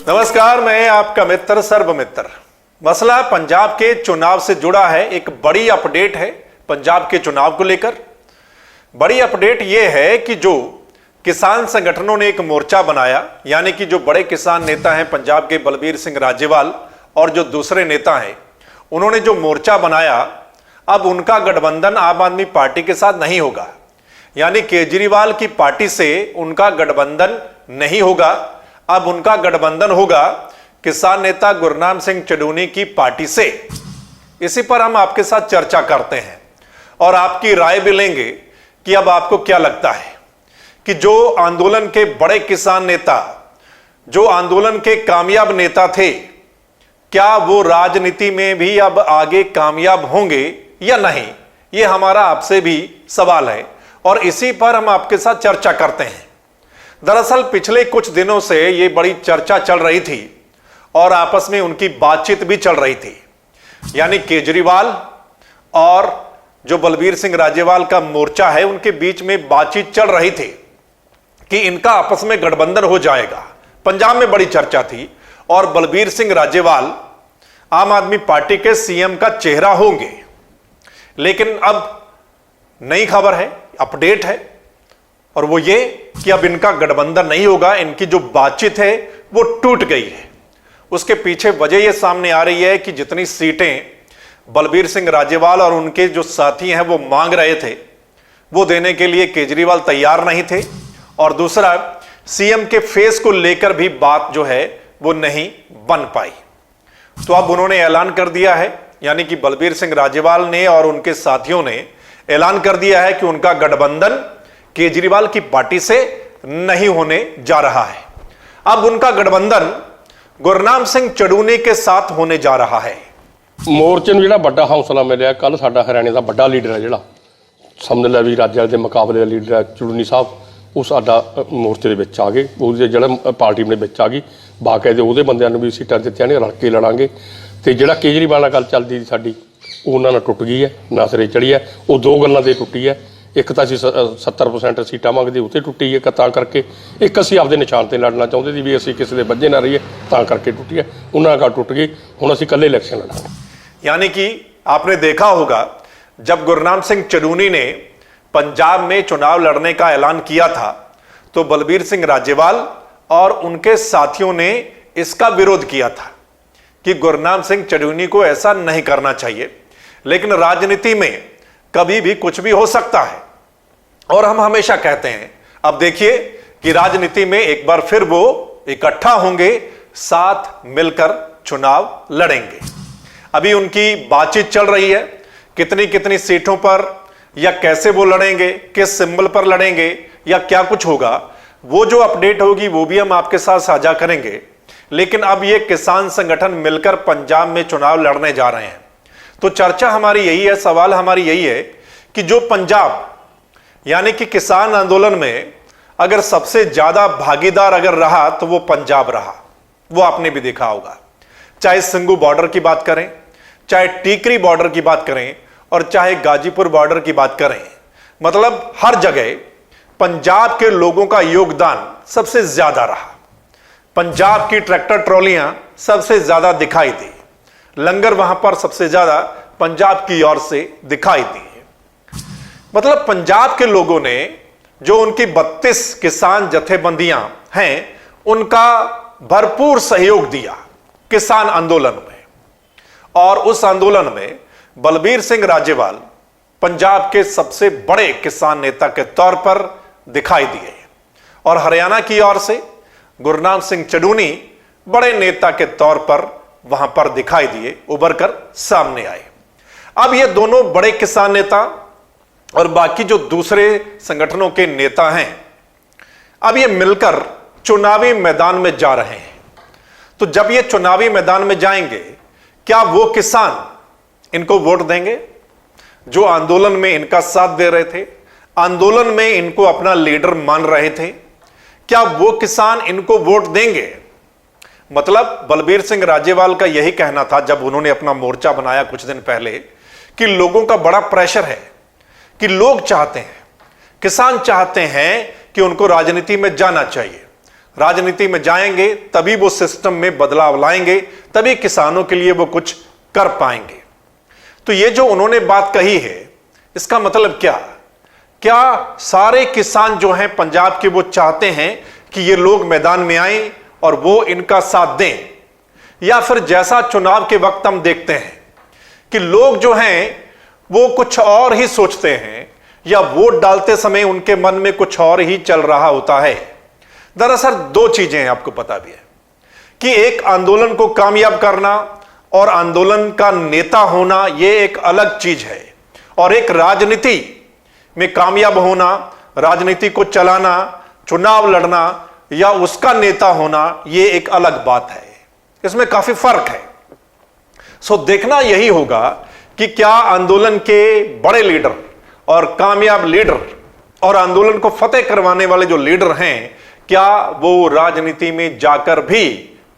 नमस्कार, मैं आपका मित्र सर्वमित्र। मसला पंजाब के चुनाव से जुड़ा है। एक बड़ी अपडेट है पंजाब के चुनाव को लेकर। बड़ी अपडेट यह है कि जो किसान संगठनों ने एक मोर्चा बनाया, यानी कि जो बड़े किसान नेता हैं पंजाब के बलबीर सिंह राजेवाल और जो दूसरे नेता हैं, उन्होंने जो मोर्चा बनाया, अब उनका गठबंधन आम आदमी पार्टी के साथ नहीं होगा। यानी केजरीवाल की पार्टी से उनका गठबंधन नहीं होगा। अब उनका गठबंधन होगा किसान नेता गुरनाम सिंह चडूनी की पार्टी से। इसी पर हम आपके साथ चर्चा करते हैं और आपकी राय भी लेंगे कि अब आपको क्या लगता है कि जो आंदोलन के बड़े किसान नेता, जो आंदोलन के कामयाब नेता थे, क्या वो राजनीति में भी अब आगे कामयाब होंगे या नहीं? ये हमारा आपसे भी सवाल है और इसी पर हम आपके साथ चर्चा करते हैं। दरअसल पिछले कुछ दिनों से ये बड़ी चर्चा चल रही थी और आपस में उनकी बातचीत भी चल रही थी। यानी केजरीवाल और जो बलबीर सिंह राजेवाल का मोर्चा है, उनके बीच में बातचीत चल रही थी कि इनका आपस में गठबंधन हो जाएगा। पंजाब में बड़ी चर्चा थी और बलबीर सिंह राजेवाल आम आदमी पार्टी के सीएम का चेहरा होंगे। लेकिन अब नई खबर है, अपडेट है, और वो ये कि अब इनका गठबंधन नहीं होगा। इनकी जो बातचीत है वो टूट गई है। उसके पीछे वजह ये सामने आ रही है कि जितनी सीटें बलबीर सिंह राजेवाल और उनके जो साथी हैं वो मांग रहे थे, वो देने के लिए केजरीवाल तैयार नहीं थे। और दूसरा, सीएम के फेस को लेकर भी बात जो है वो नहीं बन पाई। तो अब उन्होंने ऐलान कर दिया है, यानी कि बलबीर सिंह राजेवाल ने और उनके साथियों ने ऐलान कर दिया है कि उनका गठबंधन केजरीवाल की पार्टी से नहीं होने जा रहा है। अब उनका गठबंधन गुरनाम सिंह चडूनी के साथ होने जा रहा है। मोर्चे ਨੂੰ ਜਿਹੜਾ ਵੱਡਾ ਹੌਸਲਾ ਮਿਲਿਆ, ਕੱਲ ਸਾਡਾ ਹਰਿਆਣੇ ਦਾ ਵੱਡਾ ਲੀਡਰ ਹੈ, ਜਿਹੜਾ ਸਮਝ ਲੈ ਵੀ ਰਾਜੇ ਦੇ ਮੁਕਾਬਲੇ ਦਾ ਲੀਡਰ ਹੈ ਚਡੂਨੀ ਸਾਹਿਬ, ਉਹ ਸਾਡਾ ਮੋਰਚੇ ਦੇ ਵਿੱਚ ਆ ਗਏ। ਉਹਦੇ ਜਿਹੜਾ ਪਾਰਟੀ ਦੇ ਵਿੱਚ ਆ ਗਈ, ਬਾਕਾਇਦੇ ਉਹਦੇ ਬੰਦਿਆਂ ਨੂੰ ਵੀ ਸੀਟਾਂ ਦਿੱਤੀਆਂ ਨੇ, ਰਲ ਕੇ ਲੜਾਂਗੇ। ਤੇ ਜਿਹੜਾ ਕੇਜਰੀਵਾਲ ਨਾਲ ਗੱਲ ਚੱਲਦੀ ਸੀ ਸਾਡੀ, ਉਹਨਾਂ ਨਾਲ ਟੁੱਟ ਗਈ ਹੈ, ਨਾ ਸਿਰੇ ਚੜੀ ਹੈ। ਉਹ ਦੋ ਗੱਲਾਂ ਤੇ ਟੁੱਟੀ ਹੈ। ਇੱਕ ਤਾਂ ਅਸੀਂ 70% ਸੀਟਾਂ ਮੰਗਦੇ, ਉੱਥੇ ਟੁੱਟੀ ਹੈ ਤਾਂ ਕਰਕੇ। ਇੱਕ ਅਸੀਂ ਆਪਦੇ ਨਿਸ਼ਾਨ ਤੇ ਲੜਨਾ ਚਾਹੁੰਦੇ ਸੀ ਵੀ ਅਸੀਂ ਕਿਸੇ ਦੇ ਵੱਜੇ ਨਾ ਰਹੀਏ, ਤਾਂ ਕਰਕੇ ਟੁੱਟੀ ਹੈ। ਉਹਨਾਂ ਨਾਲ ਟੁੱਟ ਗਈ। ਹੁਣ ਅਸੀਂ ਇਕੱਲੇ ਇਲੈਕਸ਼ਨ ਲੜਾਂਗੇ। यानी कि आपने देखा होगा, जब गुरनाम सिंह चडूनी ने पंजाब में चुनाव लड़ने का ऐलान किया था तो बलबीर सिंह राजेवाल और उनके साथियों ने इसका विरोध किया था कि गुरनाम सिंह चडूनी को ऐसा नहीं करना चाहिए। लेकिन राजनीति में कभी भी कुछ भी हो सकता है और हम हमेशा कहते हैं, अब देखिए कि राजनीति में एक बार फिर वो इकट्ठा होंगे, साथ मिलकर चुनाव लड़ेंगे। अभी उनकी बातचीत चल रही है, कितनी कितनी सीटों पर या कैसे वो लड़ेंगे, किस सिंबल पर लड़ेंगे या क्या कुछ होगा, वो जो अपडेट होगी वो भी हम आपके साथ साझा करेंगे। लेकिन अब ये किसान संगठन मिलकर पंजाब में चुनाव लड़ने जा रहे हैं। तो चर्चा हमारी यही है, सवाल हमारी यही है कि जो पंजाब यानी कि किसान आंदोलन में अगर सबसे ज्यादा भागीदार अगर रहा तो वो पंजाब रहा। वो आपने भी देखा होगा, चाहे सिंगू बॉर्डर की बात करें, चाहे टीकरी बॉर्डर की बात करें और चाहे गाजीपुर बॉर्डर की बात करें, मतलब हर जगह पंजाब के लोगों का योगदान सबसे ज्यादा रहा। पंजाब की ट्रैक्टर ट्रॉलियां सबसे ज्यादा दिखाई दी, लंगर वहां पर सबसे ज्यादा पंजाब की ओर से दिखाई दी। मतलब पंजाब के लोगों ने जो उनकी 32 किसान जथेबंदियां हैं, उनका भरपूर सहयोग दिया किसान आंदोलन में। और उस आंदोलन में बलबीर सिंह राजेवाल पंजाब के सबसे बड़े किसान नेता के तौर पर दिखाई दिए और हरियाणा की ओर से गुरनाम सिंह चडूनी बड़े नेता के तौर पर वहां पर दिखाई दिए, उभर कर सामने आए। अब ये दोनों बड़े किसान नेता और बाकी जो दूसरे संगठनों के नेता हैं, अब ये मिलकर चुनावी मैदान में जा रहे हैं। तो जब ये चुनावी मैदान में जाएंगे, क्या वो किसान इनको वोट देंगे जो आंदोलन में इनका साथ दे रहे थे, आंदोलन में इनको अपना लीडर मान रहे थे? क्या वो किसान इनको वोट देंगे? मतलब बलबीर सिंह राजेवाल का यही कहना था जब उन्होंने अपना मोर्चा बनाया कुछ दिन पहले कि लोगों का बड़ा प्रेशर है, कि लोग चाहते हैं, किसान चाहते हैं कि उनको राजनीति में जाना चाहिए, राजनीति में जाएंगे तभी वो सिस्टम में बदलाव लाएंगे, तभी किसानों के लिए वो कुछ कर पाएंगे। तो ये जो उन्होंने बात कही है, इसका मतलब क्या सारे किसान जो हैं पंजाब के वो चाहते हैं कि ये लोग मैदान में आए और वो इनका साथ दें, या फिर जैसा चुनाव के वक्त हम देखते हैं कि लोग जो हैं वो कुछ और ही सोचते हैं, या वोट डालते समय उनके मन में कुछ और ही चल रहा होता है। दरअसल दो चीजें हैं, आपको पता भी है कि एक आंदोलन को कामयाब करना और आंदोलन का नेता होना ये एक अलग चीज है, और एक राजनीति में कामयाब होना, राजनीति को चलाना, चुनाव लड़ना या उसका नेता होना, ये एक अलग बात है। इसमें काफी फर्क है। सो देखना यही होगा कि क्या आंदोलन के बड़े लीडर और कामयाब लीडर और आंदोलन को फतेह करवाने वाले जो लीडर हैं, क्या वो राजनीति में जाकर भी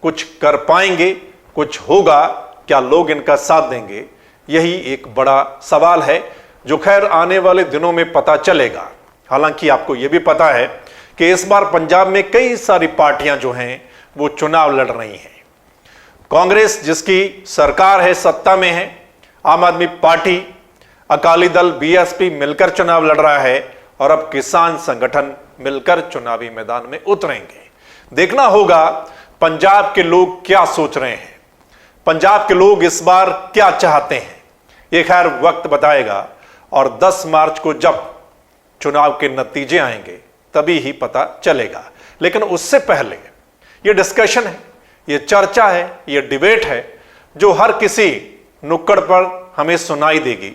कुछ कर पाएंगे, कुछ होगा, क्या लोग इनका साथ देंगे? यही एक बड़ा सवाल है जो खैर आने वाले दिनों में पता चलेगा। हालांकि आपको यह भी पता है कि इस बार पंजाब में कई सारी पार्टियां जो हैं वो चुनाव लड़ रही हैं। कांग्रेस जिसकी सरकार है, सत्ता में है, आम आदमी पार्टी, अकाली दल, बीएसपी मिलकर चुनाव लड़ रहा है, और अब किसान संगठन मिलकर चुनावी मैदान में उतरेंगे। देखना होगा पंजाब के लोग क्या सोच रहे हैं, पंजाब के लोग इस बार क्या चाहते हैं, ये खैर वक्त बताएगा। और 10 मार्च को जब चुनाव के नतीजे आएंगे तभी ही पता चलेगा। लेकिन उससे पहले ये डिस्कशन है, ये चर्चा है, ये डिबेट है जो हर किसी नुक्कड़ पर हमें सुनाई देगी,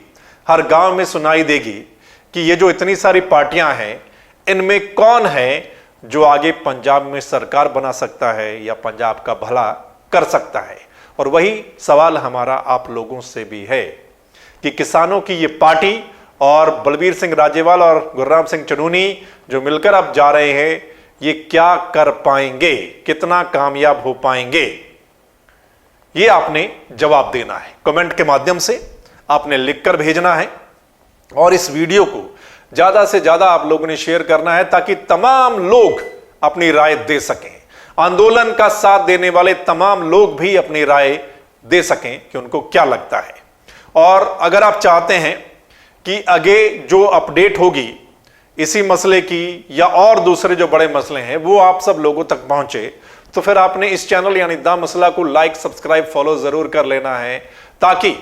हर गांव में सुनाई देगी कि ये जो इतनी सारी पार्टियां हैं, इनमें कौन है जो आगे पंजाब में सरकार बना सकता है या पंजाब का भला कर सकता है। और वही सवाल हमारा आप लोगों से भी है कि किसानों की ये पार्टी और बलबीर सिंह राजेवाल और गुरनाम सिंह चनूनी जो मिलकर अब जा रहे हैं, ये क्या कर पाएंगे, कितना कामयाब हो पाएंगे, ये आपने जवाब देना है। कमेंट के माध्यम से आपने लिखकर भेजना है, और इस वीडियो को ज्यादा से ज्यादा आप लोगों ने शेयर करना है ताकि तमाम लोग अपनी राय दे सकें। आंदोलन का साथ देने वाले तमाम लोग भी अपनी राय दे सकें कि उनको क्या लगता है। और अगर आप चाहते हैं कि आगे जो अपडेट होगी इसी मसले की या और दूसरे जो बड़े मसले हैं वो आप सब लोगों तक पहुंचे, तो फिर आपने इस चैनल यानी द मसला को लाइक, सब्सक्राइब, फॉलो जरूर कर लेना है, ताकि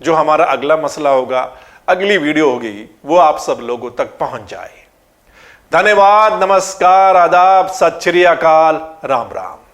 जो हमारा अगला मसला होगा, अगली वीडियो होगी, वो आप सब लोगों तक पहुंच जाए। धन्यवाद, नमस्कार, आदाब, सत श्री अकाल, राम राम।